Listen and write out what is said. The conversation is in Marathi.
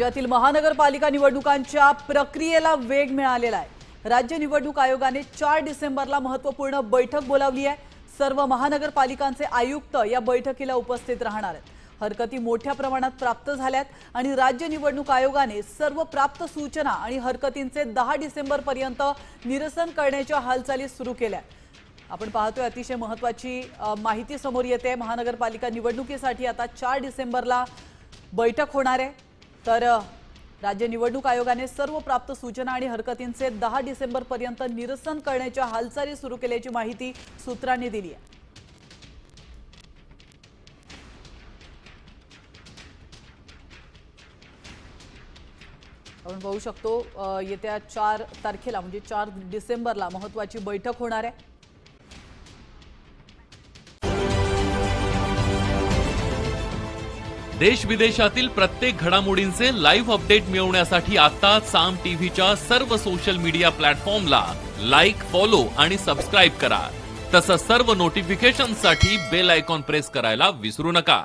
राज्यातील महानगरपालिका निवडणुकांच्या प्रक्रियेला वेग मिळालेला आहे। राज्य निवडणूक आयोगाने 4 डिसेंबरला महत्त्वपूर्ण बैठक बोलावली आहे। सर्व महानगरपालिकांचे आयुक्त या बैठकीला उपस्थित राहणार आहेत। हरकती मोठ्या प्रमाणात प्राप्त झाल्यात आणि राज्य निवडणूक आयोगाने सर्व प्राप्त सूचना आणि हरकतींचे 10 डिसेंबर पर्यंत निरसन करण्याच्या हालचाली सुरू केल्या। आपण पाहतोय अतिशय महत्त्वाची माहिती समोर येते। महानगरपालिका निवडणुकीसाठी आता 4 डिसेंबरला बैठक होणार आहे। तर राज्य निवडणूक आयोगाने सर्व प्राप्त सूचना आणि हरकतींचे 10 डिसेंबर पर्यंत निरसन करण्याच्या हालचाली सुरू केल्याची माहिती सूत्रांनी दिली आहे। आपण पाहू शकतो येत्या 4 तारखेला म्हणजे 4 डिसेंबरला महत्त्वाची बैठक होणार आहे। देश विदेशातील प्रत्येक घडामोडींचे लाईव्ह अपडेट मिळवण्यासाठी आता साम टीव्हीच्या सर्व सोशल मीडिया प्लॅटफॉर्मला लाईक, फॉलो आणि सबस्क्राइब करा। तसंच सर्व नोटिफिकेशनसाठी बेल आयकॉन प्रेस करायला विसरू नका।